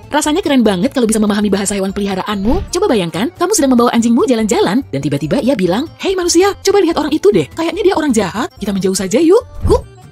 Rasanya keren banget kalau bisa memahami bahasa hewan peliharaanmu. Coba bayangkan, kamu sedang membawa anjingmu jalan-jalan, dan tiba-tiba ia bilang, "Hei manusia, coba lihat orang itu deh. Kayaknya dia orang jahat. Kita menjauh saja yuk."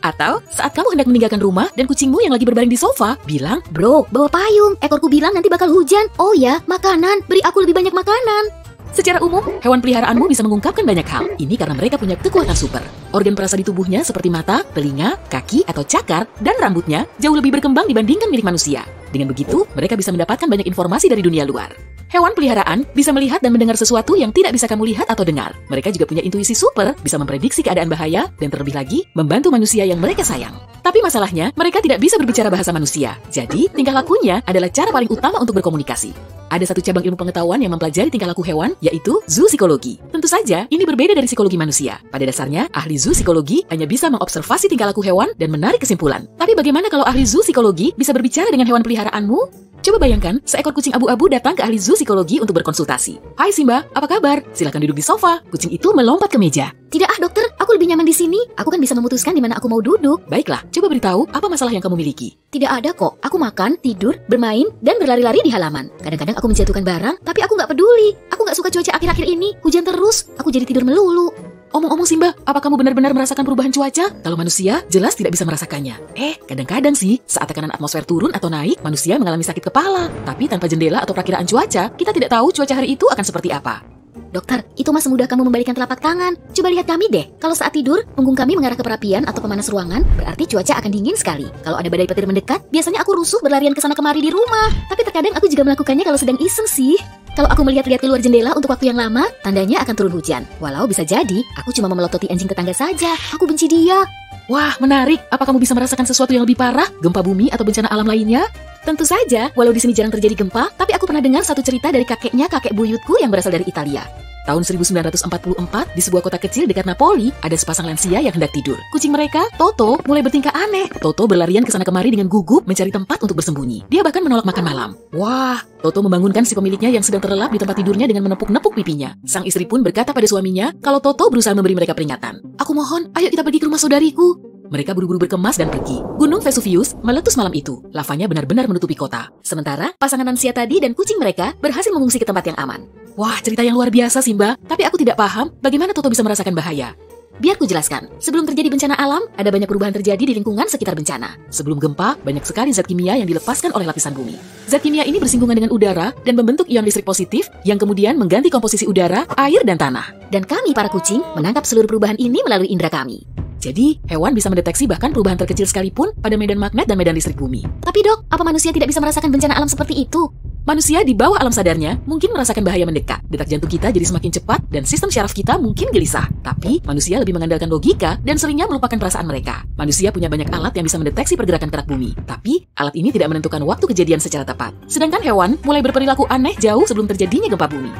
Atau saat kamu hendak meninggalkan rumah dan kucingmu yang lagi berbaring di sofa bilang, "Bro, bawa payung. Ekorku bilang nanti bakal hujan. Oh ya, makanan. Beri aku lebih banyak makanan." Secara umum, hewan peliharaanmu bisa mengungkapkan banyak hal. Ini karena mereka punya kekuatan super. Organ perasa di tubuhnya seperti mata, telinga, kaki, atau cakar, dan rambutnya jauh lebih berkembang dibandingkan milik manusia. Dengan begitu, mereka bisa mendapatkan banyak informasi dari dunia luar. Hewan peliharaan bisa melihat dan mendengar sesuatu yang tidak bisa kamu lihat atau dengar. Mereka juga punya intuisi super, bisa memprediksi keadaan bahaya, dan terlebih lagi, membantu manusia yang mereka sayang. Tapi masalahnya, mereka tidak bisa berbicara bahasa manusia. Jadi, tingkah lakunya adalah cara paling utama untuk berkomunikasi. Ada satu cabang ilmu pengetahuan yang mempelajari tingkah laku hewan, yaitu zoopsikologi. Tentu saja, ini berbeda dari psikologi manusia. Pada dasarnya, ahli zoopsikologi hanya bisa mengobservasi tingkah laku hewan dan menarik kesimpulan. Tapi bagaimana kalau ahli zoopsikologi bisa berbicara dengan hewan peliharaanmu? Coba bayangkan, seekor kucing abu-abu datang ke ahli zoopsikologi untuk berkonsultasi. "Hai Simba, apa kabar? Silakan duduk di sofa." Kucing itu melompat ke meja. "Tidak dokter, aku lebih nyaman di sini. Aku kan bisa memutuskan di mana aku mau duduk." "Baiklah, coba beritahu apa masalah yang kamu miliki." "Tidak ada kok. Aku makan, tidur, bermain, dan berlari-lari di halaman. Kadang-kadang aku menjatuhkan barang, tapi aku nggak peduli. Aku nggak suka cuaca akhir-akhir ini. Hujan terus. Aku jadi tidur melulu." "Omong-omong Simba, apa kamu benar-benar merasakan perubahan cuaca? Kalau manusia, jelas tidak bisa merasakannya." Kadang-kadang sih, saat tekanan atmosfer turun atau naik, manusia mengalami sakit kepala. Tapi tanpa jendela atau perakiraan cuaca, kita tidak tahu cuaca hari itu akan seperti apa. "Dokter, itu mah semudah kamu membalikan telapak tangan. Coba lihat kami deh. Kalau saat tidur, punggung kami mengarah ke perapian atau pemanas ruangan, berarti cuaca akan dingin sekali. Kalau ada badai petir mendekat, biasanya aku rusuh berlarian ke sana kemari di rumah. Tapi terkadang aku juga melakukannya kalau sedang iseng sih. Kalau aku melihat-lihat keluar jendela untuk waktu yang lama, tandanya akan turun hujan. Walau bisa jadi, aku cuma memelototi anjing tetangga saja. Aku benci dia." Wah, menarik. Apa kamu bisa merasakan sesuatu yang lebih parah? Gempa bumi atau bencana alam lainnya? Tentu saja, walau di sini jarang terjadi gempa, tapi aku pernah dengar satu cerita dari kakeknya kakek buyutku yang berasal dari Italia. Tahun 1944, di sebuah kota kecil dekat Napoli, ada sepasang lansia yang hendak tidur. Kucing mereka, Toto, mulai bertingkah aneh. Toto berlarian ke sana kemari dengan gugup mencari tempat untuk bersembunyi. Dia bahkan menolak makan malam. Wah, Toto membangunkan si pemiliknya yang sedang terlelap di tempat tidurnya dengan menepuk-nepuk pipinya. Sang istri pun berkata pada suaminya kalau Toto berusaha memberi mereka peringatan. "Aku mohon, ayo kita pergi ke rumah saudariku." Mereka buru-buru berkemas dan pergi. Gunung Vesuvius meletus malam itu. Lavanya benar-benar menutupi kota. Sementara, pasangan lansia tadi dan kucing mereka berhasil mengungsi ke tempat yang aman. Wah, cerita yang luar biasa, Simba. Tapi aku tidak paham bagaimana Toto bisa merasakan bahaya. Biar ku jelaskan. Sebelum terjadi bencana alam, ada banyak perubahan terjadi di lingkungan sekitar bencana. Sebelum gempa, banyak sekali zat kimia yang dilepaskan oleh lapisan bumi. Zat kimia ini bersinggungan dengan udara dan membentuk ion listrik positif yang kemudian mengganti komposisi udara, air, dan tanah. Dan kami, para kucing, menangkap seluruh perubahan ini melalui indera kami. Jadi, hewan bisa mendeteksi bahkan perubahan terkecil sekalipun pada medan magnet dan medan listrik bumi. Tapi dok, apa manusia tidak bisa merasakan bencana alam seperti itu? Manusia di bawah alam sadarnya mungkin merasakan bahaya mendekat. Detak jantung kita jadi semakin cepat dan sistem syaraf kita mungkin gelisah. Tapi manusia lebih mengandalkan logika dan seringnya melupakan perasaan mereka. Manusia punya banyak alat yang bisa mendeteksi pergerakan kerak bumi. Tapi alat ini tidak menentukan waktu kejadian secara tepat. Sedangkan hewan mulai berperilaku aneh jauh sebelum terjadinya gempa bumi.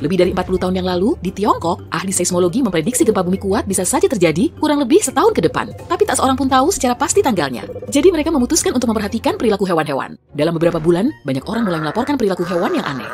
Lebih dari 40 tahun yang lalu, di Tiongkok, ahli seismologi memprediksi gempa bumi kuat bisa saja terjadi kurang lebih setahun ke depan. Tapi tak seorang pun tahu secara pasti tanggalnya. Jadi mereka memutuskan untuk memperhatikan perilaku hewan-hewan. Dalam beberapa bulan, banyak orang mulai melaporkan perilaku hewan yang aneh.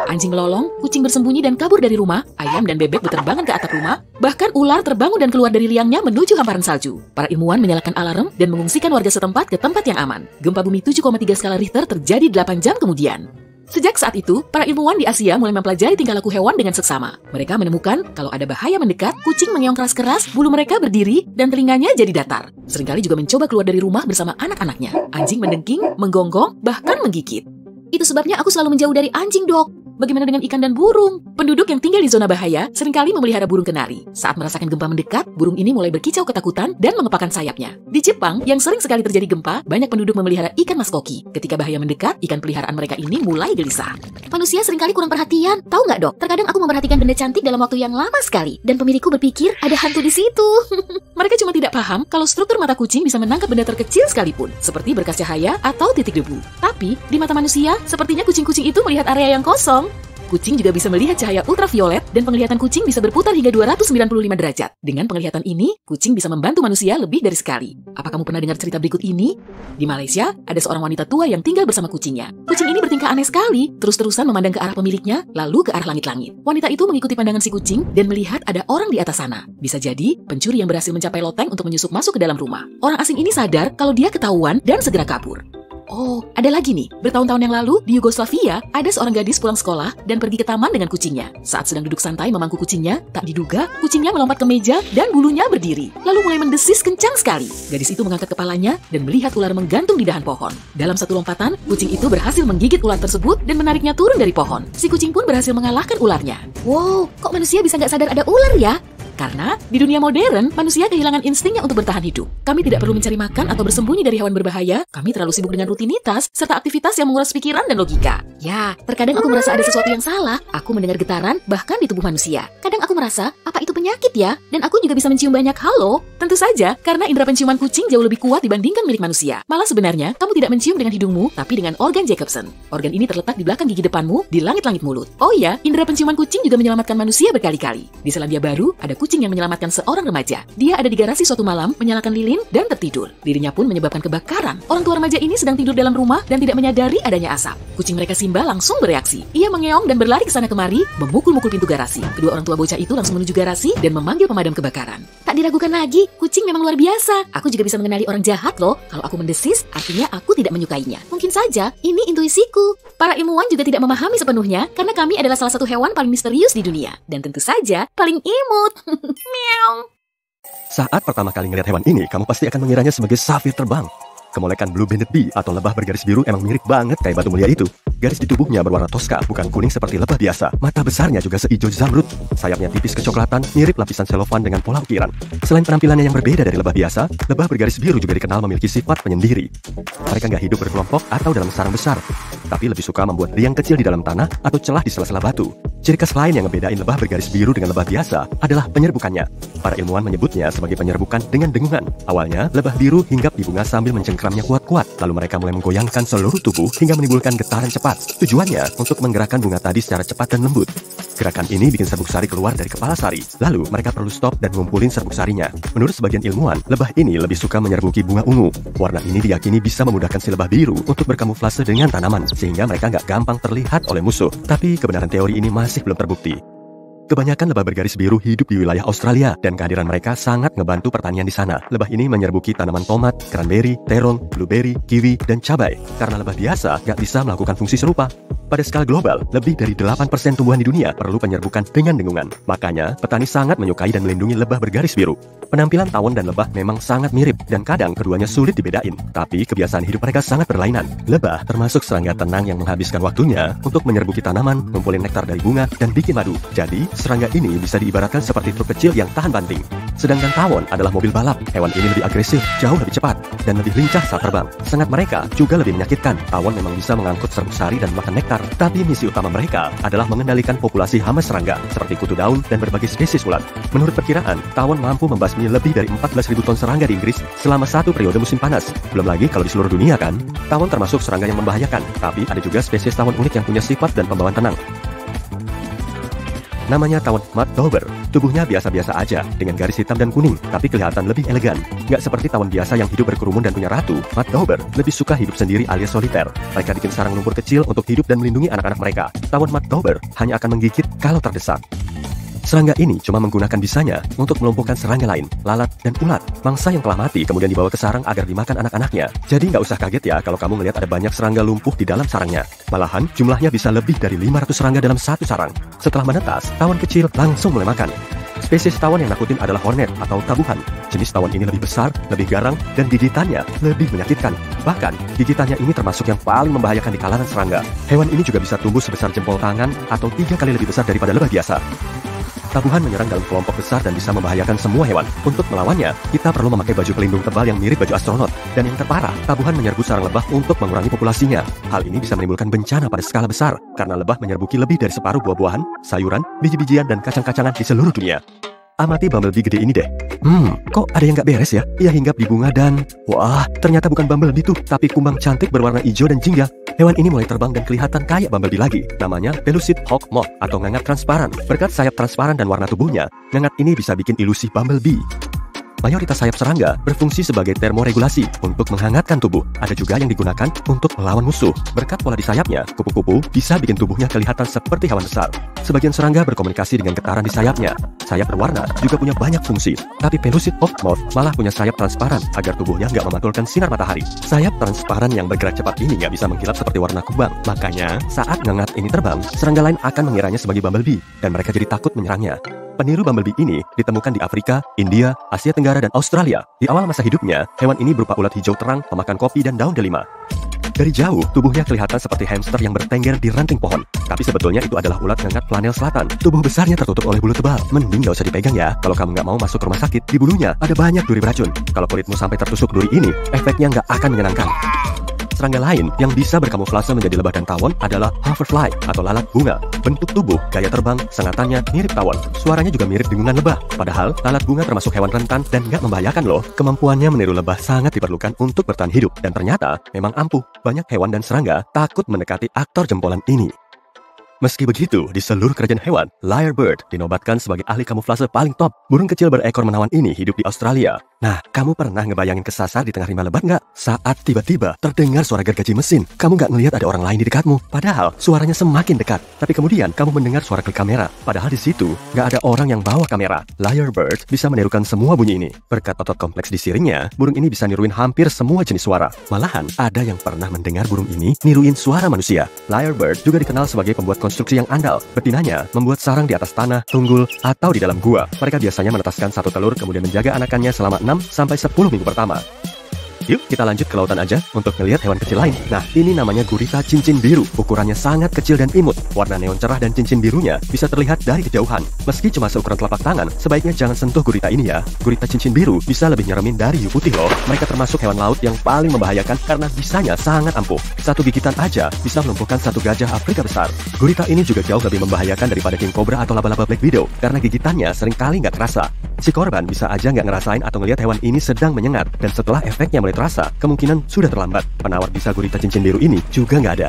Anjing melolong, kucing bersembunyi dan kabur dari rumah, ayam dan bebek berterbangan ke atap rumah, bahkan ular terbangun dan keluar dari liangnya menuju hamparan salju. Para ilmuwan menyalakan alarm dan mengungsikan warga setempat ke tempat yang aman. Gempa bumi 7,3 skala Richter terjadi 8 jam kemudian. Sejak saat itu, para ilmuwan di Asia mulai mempelajari tingkah laku hewan dengan seksama. Mereka menemukan kalau ada bahaya mendekat, kucing mengeong keras-keras, bulu mereka berdiri, dan telinganya jadi datar. Seringkali juga mencoba keluar dari rumah bersama anak-anaknya. Anjing mendengking, menggonggong, bahkan menggigit. Itu sebabnya aku selalu menjauh dari anjing, dok. Bagaimana dengan ikan dan burung? Penduduk yang tinggal di zona bahaya seringkali memelihara burung kenari. Saat merasakan gempa mendekat, burung ini mulai berkicau ketakutan dan mengepakkan sayapnya. Di Jepang, yang sering sekali terjadi gempa, banyak penduduk memelihara ikan mas koki. Ketika bahaya mendekat, ikan peliharaan mereka ini mulai gelisah. Manusia seringkali kurang perhatian. Tahu nggak, dok? Terkadang aku memperhatikan benda cantik dalam waktu yang lama sekali. Dan pemilikku berpikir ada hantu di situ. Mereka cuma tidak paham kalau struktur mata kucing bisa menangkap benda terkecil sekalipun, seperti berkas cahaya atau titik debu. Tapi, di mata manusia, sepertinya kucing-kucing itu melihat area yang kosong. Kucing juga bisa melihat cahaya ultraviolet dan penglihatan kucing bisa berputar hingga 295 derajat. Dengan penglihatan ini, kucing bisa membantu manusia lebih dari sekali. Apa kamu pernah dengar cerita berikut ini? Di Malaysia, ada seorang wanita tua yang tinggal bersama kucingnya. Kucing ini bertingkah aneh sekali, terus-terusan memandang ke arah pemiliknya, lalu ke arah langit-langit. Wanita itu mengikuti pandangan si kucing dan melihat ada orang di atas sana. Bisa jadi, pencuri yang berhasil mencapai loteng untuk menyusup masuk ke dalam rumah. Orang asing ini sadar kalau dia ketahuan dan segera kabur. Oh, ada lagi nih. Bertahun-tahun yang lalu, di Yugoslavia, ada seorang gadis pulang sekolah dan pergi ke taman dengan kucingnya. Saat sedang duduk santai memangku kucingnya, tak diduga, kucingnya melompat ke meja dan bulunya berdiri. Lalu mulai mendesis kencang sekali. Gadis itu mengangkat kepalanya dan melihat ular menggantung di dahan pohon. Dalam satu lompatan, kucing itu berhasil menggigit ular tersebut dan menariknya turun dari pohon. Si kucing pun berhasil mengalahkan ularnya. Wow, kok manusia bisa nggak sadar ada ular ya? Karena di dunia modern, manusia kehilangan instingnya untuk bertahan hidup. Kami tidak perlu mencari makan atau bersembunyi dari hewan berbahaya. Kami terlalu sibuk dengan rutinitas serta aktivitas yang menguras pikiran dan logika. Ya, terkadang aku merasa ada sesuatu yang salah. Aku mendengar getaran bahkan di tubuh manusia. Kadang aku merasa, apa itu penyakit ya? Dan aku juga bisa mencium banyak hal loh. Tentu saja, karena indera penciuman kucing jauh lebih kuat dibandingkan milik manusia. Malah sebenarnya, kamu tidak mencium dengan hidungmu, tapi dengan organ Jacobson. Organ ini terletak di belakang gigi depanmu, di langit-langit mulut. Oh iya, indera penciuman kucing juga menyelamatkan manusia berkali-kali. Di Selandia Baru, ada kucing yang menyelamatkan seorang remaja. Dia ada di garasi suatu malam, menyalakan lilin dan tertidur. Dirinya pun menyebabkan kebakaran. Orang tua remaja ini sedang tidur dalam rumah dan tidak menyadari adanya asap. Kucing mereka Simba langsung bereaksi. Ia mengeong dan berlari ke sana kemari, memukul-mukul pintu garasi. Kedua orang tua bocah itu langsung menuju garasi dan memanggil pemadam kebakaran. Tak diragukan lagi, kucing memang luar biasa. Aku juga bisa mengenali orang jahat loh. Kalau aku mendesis, artinya aku tidak menyukainya. Mungkin saja, ini intuisiku. Para ilmuwan juga tidak memahami sepenuhnya, karena kami adalah salah satu hewan paling misterius di dunia. Dan tentu saja, paling imut. Meow. Saat pertama kali ngeliat hewan ini, kamu pasti akan mengiranya sebagai safir terbang. Kemolekan blue-banded bee atau lebah bergaris biru emang mirip banget kayak batu mulia itu. Garis di tubuhnya berwarna toska, bukan kuning seperti lebah biasa. Mata besarnya juga seijo zamrud. Sayapnya tipis kecoklatan, mirip lapisan selofan dengan pola ukiran. Selain penampilannya yang berbeda dari lebah biasa, lebah bergaris biru juga dikenal memiliki sifat penyendiri. Mereka nggak hidup berkelompok atau dalam sarang besar, tapi lebih suka membuat liang kecil di dalam tanah atau celah di sela-sela batu. Ciri khas lain yang ngebedain lebah bergaris biru dengan lebah biasa adalah penyerbukannya. Para ilmuwan menyebutnya sebagai penyerbukan dengan dengungan. Awalnya, lebah biru hinggap di bunga sambil mencengkramnya kuat-kuat. Lalu mereka mulai menggoyangkan seluruh tubuh hingga menimbulkan getaran cepat. Tujuannya untuk menggerakkan bunga tadi secara cepat dan lembut. Gerakan ini bikin serbuk sari keluar dari kepala sari. Lalu mereka perlu stop dan ngumpulin serbuk sarinya. Menurut sebagian ilmuwan, lebah ini lebih suka menyerbuki bunga ungu. Warna ini diyakini bisa memudahkan si lebah biru untuk berkamuflase dengan tanaman, sehingga mereka nggak gampang terlihat oleh musuh. Tapi kebenaran teori ini masih belum terbukti. Kebanyakan lebah bergaris biru hidup di wilayah Australia dan kehadiran mereka sangat ngebantu pertanian di sana. Lebah ini menyerbuki tanaman tomat, cranberry, terong, blueberry, kiwi, dan cabai. Karena lebah biasa nggak bisa melakukan fungsi serupa. Pada skala global, lebih dari 8% tumbuhan di dunia perlu penyerbukan dengan dengungan. Makanya, petani sangat menyukai dan melindungi lebah bergaris biru. Penampilan tawon dan lebah memang sangat mirip dan kadang keduanya sulit dibedain. Tapi kebiasaan hidup mereka sangat berlainan. Lebah termasuk serangga tenang yang menghabiskan waktunya untuk menyerbuki tanaman, ngumpulin nektar dari bunga, dan bikin madu. Jadi, serangga ini bisa diibaratkan seperti truk kecil yang tahan banting. Sedangkan tawon adalah mobil balap. Hewan ini lebih agresif, jauh lebih cepat, dan lebih lincah saat terbang. Sengat mereka juga lebih menyakitkan. Tawon memang bisa mengangkut serbuk sari dan makan nektar, tapi misi utama mereka adalah mengendalikan populasi hama serangga seperti kutu daun dan berbagai spesies ulat. Menurut perkiraan, tawon mampu membasmi lebih dari 14.000 ton serangga di Inggris selama satu periode musim panas. Belum lagi kalau di seluruh dunia kan. Tawon termasuk serangga yang membahayakan, tapi ada juga spesies tawon unik yang punya sifat dan pembawaan tenang. Namanya tawon mud dauber. Tubuhnya biasa-biasa aja, dengan garis hitam dan kuning, tapi kelihatan lebih elegan. Nggak seperti tawon biasa yang hidup berkerumun dan punya ratu. Mud dauber lebih suka hidup sendiri alias soliter. Mereka bikin sarang lumpur kecil untuk hidup dan melindungi anak-anak mereka. Tawon mud dauber hanya akan menggigit kalau terdesak. Serangga ini cuma menggunakan bisanya untuk melumpuhkan serangga lain, lalat, dan ulat. Mangsa yang telah mati kemudian dibawa ke sarang agar dimakan anak-anaknya. Jadi nggak usah kaget ya kalau kamu melihat ada banyak serangga lumpuh di dalam sarangnya. Malahan jumlahnya bisa lebih dari 500 serangga dalam satu sarang. Setelah menetas, tawon kecil langsung mulai makan. Spesies tawon yang nakutin adalah hornet atau tabuhan. Jenis tawon ini lebih besar, lebih garang, dan gigitannya lebih menyakitkan. Bahkan, gigitannya ini termasuk yang paling membahayakan di kalangan serangga. Hewan ini juga bisa tumbuh sebesar jempol tangan atau 3 kali lebih besar daripada lebah biasa. Tabuhan menyerang dalam kelompok besar dan bisa membahayakan semua hewan. Untuk melawannya, kita perlu memakai baju pelindung tebal yang mirip baju astronot. Dan yang terparah, tabuhan menyerbu sarang lebah untuk mengurangi populasinya. Hal ini bisa menimbulkan bencana pada skala besar, karena lebah menyerbuki lebih dari separuh buah-buahan, sayuran, biji-bijian, dan kacang-kacangan di seluruh dunia. Amati bumblebee gede ini deh. Kok ada yang nggak beres ya? Ia hinggap di bunga dan... Wah, ternyata bukan bumblebee tuh, tapi kumbang cantik berwarna hijau dan jingga. Hewan ini mulai terbang dan kelihatan kayak bumblebee lagi. Namanya Pellucid hawk moth atau ngangak transparan. Berkat sayap transparan dan warna tubuhnya, ngangak ini bisa bikin ilusi bumblebee. Mayoritas sayap serangga berfungsi sebagai termoregulasi untuk menghangatkan tubuh. Ada juga yang digunakan untuk melawan musuh. Berkat pola di sayapnya, kupu-kupu bisa bikin tubuhnya kelihatan seperti hewan besar. Sebagian serangga berkomunikasi dengan getaran di sayapnya. Sayap berwarna juga punya banyak fungsi, tapi Pellucid Hawkmoth malah punya sayap transparan agar tubuhnya nggak memantulkan sinar matahari. Sayap transparan yang bergerak cepat ini nggak bisa mengkilap seperti warna kubang. Makanya, saat ngengat ini terbang, serangga lain akan mengiranya sebagai bumblebee, dan mereka jadi takut menyerangnya. Peniru bumblebee ini ditemukan di Afrika, India, Asia Tenggara, dan Australia. Di awal masa hidupnya, hewan ini berupa ulat hijau terang, pemakan kopi dan daun delima. Dari jauh, tubuhnya kelihatan seperti hamster yang bertengger di ranting pohon. Tapi sebetulnya itu adalah ulat ngengat flanel selatan. Tubuh besarnya tertutup oleh bulu tebal. Mending gak usah dipegang ya, kalau kamu nggak mau masuk rumah sakit. Di bulunya ada banyak duri beracun. Kalau kulitmu sampai tertusuk duri ini, efeknya nggak akan menyenangkan. Serangga lain yang bisa berkamuflase menjadi lebah dan tawon adalah hoverfly atau lalat bunga. Bentuk tubuh, gaya terbang, sengatannya mirip tawon. Suaranya juga mirip dengungan lebah. Padahal, lalat bunga termasuk hewan rentan dan nggak membahayakan loh. Kemampuannya meniru lebah sangat diperlukan untuk bertahan hidup. Dan ternyata, memang ampuh. Banyak hewan dan serangga takut mendekati aktor jempolan ini. Meski begitu, di seluruh kerajaan hewan, lyrebird dinobatkan sebagai ahli kamuflase paling top. Burung kecil berekor menawan ini hidup di Australia. Nah, kamu pernah ngebayangin kesasar di tengah rimba lebat nggak? Saat tiba-tiba terdengar suara gergaji mesin, kamu nggak ngelihat ada orang lain di dekatmu. Padahal suaranya semakin dekat. Tapi kemudian kamu mendengar suara klik kamera. Padahal di situ nggak ada orang yang bawa kamera. Lyrebird bisa menirukan semua bunyi ini. Berkat otot kompleks di siripnya, burung ini bisa niruin hampir semua jenis suara. Malahan, ada yang pernah mendengar burung ini niruin suara manusia. Lyrebird juga dikenal sebagai pembuat konstruksi yang andal. Betinanya membuat sarang di atas tanah, tunggul, atau di dalam gua. Mereka biasanya menetaskan satu telur kemudian menjaga anakannya selama 6-10 minggu pertama. Yuk kita lanjut ke lautan aja untuk ngelihat hewan kecil lain. Nah, ini namanya gurita cincin biru. Ukurannya sangat kecil dan imut. Warna neon cerah dan cincin birunya bisa terlihat dari kejauhan. Meski cuma seukuran telapak tangan, sebaiknya jangan sentuh gurita ini ya. Gurita cincin biru bisa lebih nyeremin dari hiu putih loh. Mereka termasuk hewan laut yang paling membahayakan karena bisanya sangat ampuh. Satu gigitan aja bisa melumpuhkan satu gajah Afrika besar. Gurita ini juga jauh lebih membahayakan daripada king cobra atau laba-laba black widow karena gigitannya seringkali nggak kerasa. Si korban bisa aja nggak ngerasain atau ngelihat hewan ini sedang menyengat, dan setelah efeknya mulai terasa, kemungkinan sudah terlambat. Penawar bisa gurita cincin biru ini juga nggak ada.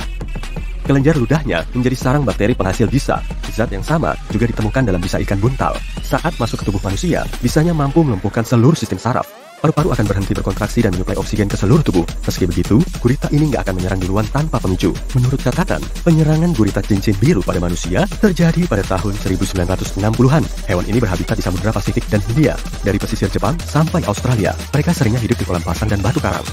Kelenjar ludahnya menjadi sarang bakteri penghasil bisa. Zat yang sama juga ditemukan dalam bisa ikan buntal. Saat masuk ke tubuh manusia, bisanya mampu melumpuhkan seluruh sistem saraf. Paru-paru akan berhenti berkontraksi dan menyuplai oksigen ke seluruh tubuh. Meski begitu, gurita ini nggak akan menyerang duluan tanpa pemicu. Menurut catatan, penyerangan gurita cincin biru pada manusia terjadi pada tahun 1960-an. Hewan ini berhabitat di Samudra Pasifik dan Hindia, dari pesisir Jepang sampai Australia. Mereka seringnya hidup di kolam pasang dan batu karang.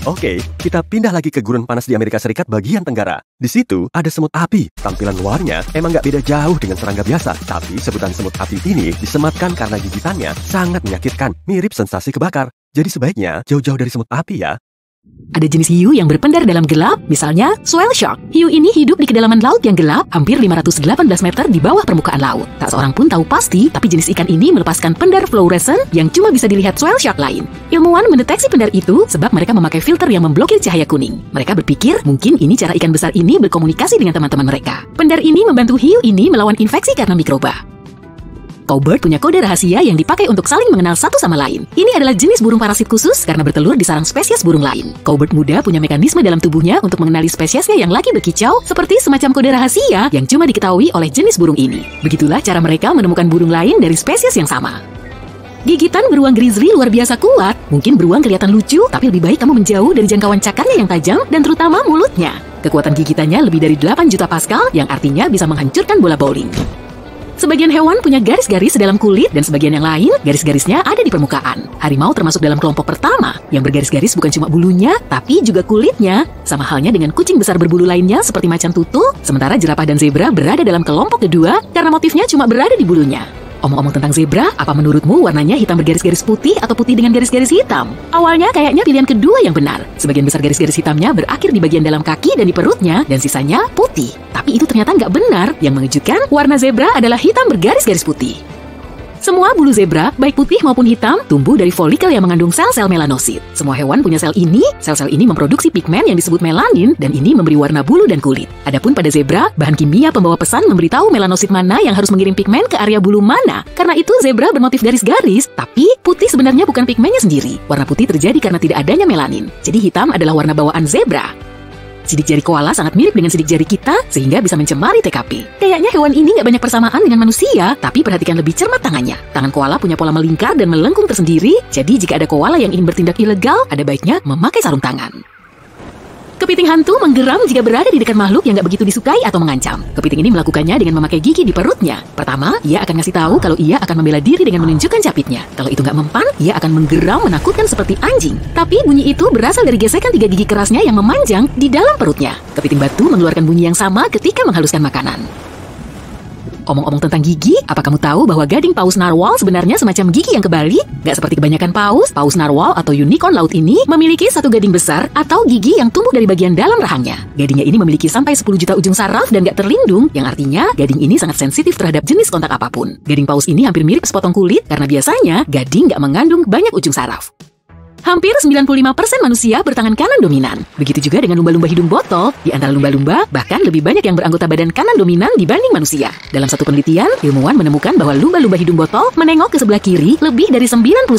Oke, kita pindah lagi ke gurun panas di Amerika Serikat bagian tenggara. Di situ ada semut api. Tampilan luarnya emang nggak beda jauh dengan serangga biasa. Tapi sebutan semut api ini disematkan karena gigitannya sangat menyakitkan, mirip sensasi kebakar. Jadi sebaiknya jauh-jauh dari semut api ya. Ada jenis hiu yang berpendar dalam gelap, misalnya swell shark. Hiu ini hidup di kedalaman laut yang gelap, hampir 518 meter di bawah permukaan laut. Tak seorang pun tahu pasti, tapi jenis ikan ini melepaskan pendar fluoresan yang cuma bisa dilihat swell shark lain. Ilmuwan mendeteksi pendar itu sebab mereka memakai filter yang memblokir cahaya kuning. Mereka berpikir mungkin ini cara ikan besar ini berkomunikasi dengan teman-teman mereka. Pendar ini membantu hiu ini melawan infeksi karena mikroba. Cowbird punya kode rahasia yang dipakai untuk saling mengenal satu sama lain. Ini adalah jenis burung parasit khusus karena bertelur di sarang spesies burung lain. Cowbird muda punya mekanisme dalam tubuhnya untuk mengenali spesiesnya yang lagi berkicau, seperti semacam kode rahasia yang cuma diketahui oleh jenis burung ini. Begitulah cara mereka menemukan burung lain dari spesies yang sama. Gigitan beruang grizzly luar biasa kuat. Mungkin beruang kelihatan lucu, tapi lebih baik kamu menjauh dari jangkauan cakarnya yang tajam dan terutama mulutnya. Kekuatan gigitannya lebih dari 8 juta pascal, yang artinya bisa menghancurkan bola bowling. Sebagian hewan punya garis-garis dalam kulit dan sebagian yang lain garis-garisnya ada di permukaan. Harimau termasuk dalam kelompok pertama. Yang bergaris-garis bukan cuma bulunya, tapi juga kulitnya. Sama halnya dengan kucing besar berbulu lainnya seperti macan tutul, sementara jerapah dan zebra berada dalam kelompok kedua karena motifnya cuma berada di bulunya. Omong-omong tentang zebra, apa menurutmu warnanya hitam bergaris-garis putih atau putih dengan garis-garis hitam? Awalnya kayaknya pilihan kedua yang benar. Sebagian besar garis-garis hitamnya berakhir di bagian dalam kaki dan di perutnya, dan sisanya putih. Tapi itu ternyata nggak benar. Yang mengejutkan, warna zebra adalah hitam bergaris-garis putih. Semua bulu zebra, baik putih maupun hitam, tumbuh dari folikel yang mengandung sel-sel melanosit. Semua hewan punya sel ini memproduksi pigmen yang disebut melanin, dan ini memberi warna bulu dan kulit. Adapun pada zebra, bahan kimia pembawa pesan memberitahu melanosit mana yang harus mengirim pigmen ke area bulu mana. Karena itu zebra bermotif garis-garis, tapi putih sebenarnya bukan pigmennya sendiri. Warna putih terjadi karena tidak adanya melanin. Jadi hitam adalah warna bawaan zebra. Sidik jari koala sangat mirip dengan sidik jari kita, sehingga bisa mencemari TKP. Kayaknya hewan ini nggak banyak persamaan dengan manusia, tapi perhatikan lebih cermat tangannya. Tangan koala punya pola melingkar dan melengkung tersendiri, jadi jika ada koala yang ingin bertindak ilegal, ada baiknya memakai sarung tangan. Kepiting hantu menggeram jika berada di dekat makhluk yang nggak begitu disukai atau mengancam. Kepiting ini melakukannya dengan memakai gigi di perutnya. Pertama, ia akan ngasih tahu kalau ia akan membela diri dengan menunjukkan capitnya. Kalau itu nggak mempan, ia akan menggeram menakutkan seperti anjing. Tapi bunyi itu berasal dari gesekan 3 gigi kerasnya yang memanjang di dalam perutnya. Kepiting batu mengeluarkan bunyi yang sama ketika menghaluskan makanan. Omong-omong tentang gigi, apa kamu tahu bahwa gading paus narwhal sebenarnya semacam gigi yang kebalik? Gak seperti kebanyakan paus narwhal atau unicorn laut ini memiliki satu gading besar atau gigi yang tumbuh dari bagian dalam rahangnya. Gadingnya ini memiliki sampai 10 juta ujung saraf dan gak terlindung, yang artinya gading ini sangat sensitif terhadap jenis kontak apapun. Gading paus ini hampir mirip sepotong kulit karena biasanya gading gak mengandung banyak ujung saraf. Hampir 95% manusia bertangan kanan dominan. Begitu juga dengan lumba-lumba hidung botol. Di antara lumba-lumba, bahkan lebih banyak yang beranggota badan kanan dominan dibanding manusia. Dalam satu penelitian, ilmuwan menemukan bahwa lumba-lumba hidung botol menengok ke sebelah kiri lebih dari 99%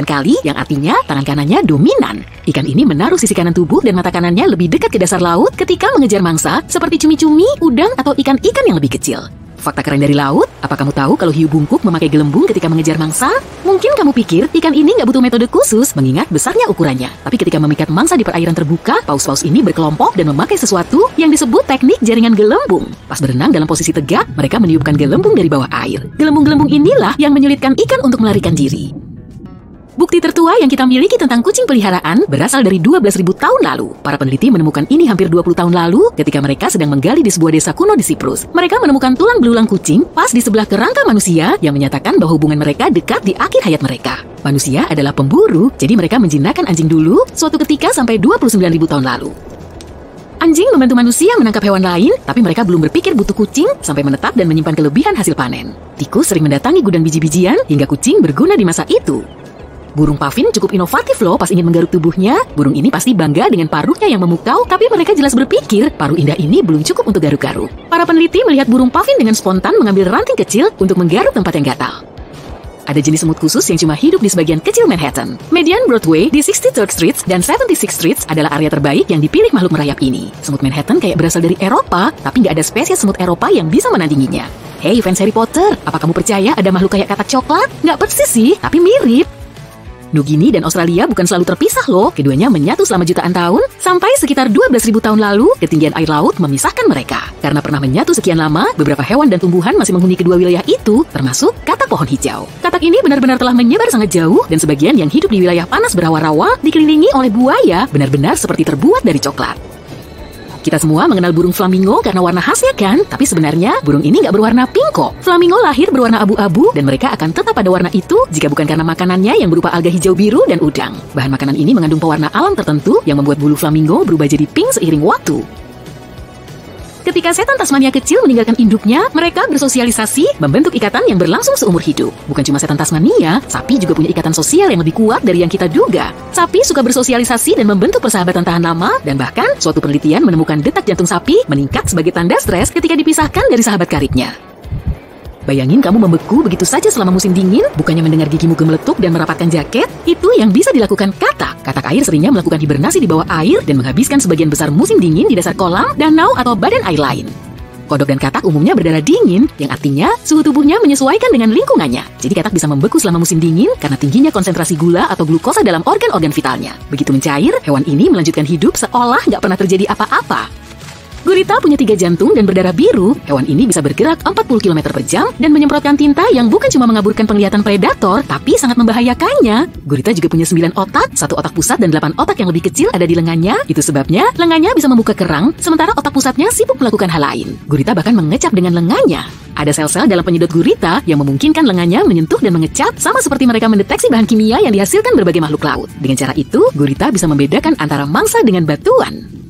kali, yang artinya tangan kanannya dominan. Ikan ini menaruh sisi kanan tubuh dan mata kanannya lebih dekat ke dasar laut ketika mengejar mangsa, seperti cumi-cumi, udang, atau ikan-ikan yang lebih kecil. Fakta keren dari laut, apa kamu tahu kalau hiu bungkuk memakai gelembung ketika mengejar mangsa? Mungkin kamu pikir ikan ini nggak butuh metode khusus mengingat besarnya ukurannya. Tapi ketika memikat mangsa di perairan terbuka, paus-paus ini berkelompok dan memakai sesuatu yang disebut teknik jaringan gelembung. Pas berenang dalam posisi tegak, mereka meniupkan gelembung dari bawah air. Gelembung-gelembung inilah yang menyulitkan ikan untuk melarikan diri. Bukti tertua yang kita miliki tentang kucing peliharaan berasal dari 12.000 tahun lalu. Para peneliti menemukan ini hampir 20 tahun lalu ketika mereka sedang menggali di sebuah desa kuno di Siprus. Mereka menemukan tulang belulang kucing pas di sebelah kerangka manusia yang menyatakan bahwa hubungan mereka dekat di akhir hayat mereka. Manusia adalah pemburu, jadi mereka menjinakkan anjing dulu suatu ketika sampai 29.000 tahun lalu. Anjing membantu manusia menangkap hewan lain, tapi mereka belum berpikir butuh kucing sampai menetap dan menyimpan kelebihan hasil panen. Tikus sering mendatangi gudang biji-bijian hingga kucing berguna di masa itu. Burung pavin cukup inovatif loh pas ingin menggaruk tubuhnya. Burung ini pasti bangga dengan paruhnya yang memukau, tapi mereka jelas berpikir paruh indah ini belum cukup untuk garuk-garuk. Para peneliti melihat burung pavin dengan spontan mengambil ranting kecil untuk menggaruk tempat yang gatal. Ada jenis semut khusus yang cuma hidup di sebagian kecil Manhattan. Median Broadway di 63rd Street dan 76th Street adalah area terbaik yang dipilih makhluk merayap ini. Semut Manhattan kayak berasal dari Eropa, tapi nggak ada spesies semut Eropa yang bisa menandinginya. Hey fans Harry Potter, apa kamu percaya ada makhluk kayak katak coklat? Nggak persis sih, tapi mirip. Nugini dan Australia bukan selalu terpisah loh, keduanya menyatu selama jutaan tahun, sampai sekitar 12.000 tahun lalu, ketinggian air laut memisahkan mereka. Karena pernah menyatu sekian lama, beberapa hewan dan tumbuhan masih menghuni kedua wilayah itu, termasuk katak pohon hijau. Katak ini benar-benar telah menyebar sangat jauh, dan sebagian yang hidup di wilayah panas berawa-rawa, dikelilingi oleh buaya, benar-benar seperti terbuat dari coklat. Kita semua mengenal burung flamingo karena warna khasnya kan? Tapi sebenarnya burung ini nggak berwarna pink kok. Flamingo lahir berwarna abu-abu dan mereka akan tetap pada warna itu jika bukan karena makanannya yang berupa alga hijau biru dan udang. Bahan makanan ini mengandung pewarna alam tertentu yang membuat bulu flamingo berubah jadi pink seiring waktu. Ketika setan Tasmania kecil meninggalkan induknya, mereka bersosialisasi membentuk ikatan yang berlangsung seumur hidup. Bukan cuma setan Tasmania, sapi juga punya ikatan sosial yang lebih kuat dari yang kita duga. Sapi suka bersosialisasi dan membentuk persahabatan tahan lama, dan bahkan suatu penelitian menemukan detak jantung sapi meningkat sebagai tanda stres ketika dipisahkan dari sahabat karibnya. Bayangin kamu membeku begitu saja selama musim dingin, bukannya mendengar gigimu gemeletup dan merapatkan jaket, itu yang bisa dilakukan katak. Katak air seringnya melakukan hibernasi di bawah air dan menghabiskan sebagian besar musim dingin di dasar kolam, danau, atau badan air lain. Kodok dan katak umumnya berdarah dingin, yang artinya suhu tubuhnya menyesuaikan dengan lingkungannya. Jadi katak bisa membeku selama musim dingin karena tingginya konsentrasi gula atau glukosa dalam organ-organ vitalnya. Begitu mencair, hewan ini melanjutkan hidup seolah nggak pernah terjadi apa-apa. Gurita punya 3 jantung dan berdarah biru. Hewan ini bisa bergerak 40 km per jam dan menyemprotkan tinta yang bukan cuma mengaburkan penglihatan predator, tapi sangat membahayakannya. Gurita juga punya 9 otak, 1 otak pusat dan 8 otak yang lebih kecil ada di lengannya. Itu sebabnya lengannya bisa membuka kerang, sementara otak pusatnya sibuk melakukan hal lain. Gurita bahkan mengecap dengan lengannya. Ada sel-sel dalam penyedot gurita yang memungkinkan lengannya menyentuh dan mengecap, sama seperti mereka mendeteksi bahan kimia yang dihasilkan berbagai makhluk laut. Dengan cara itu, gurita bisa membedakan antara mangsa dengan batuan.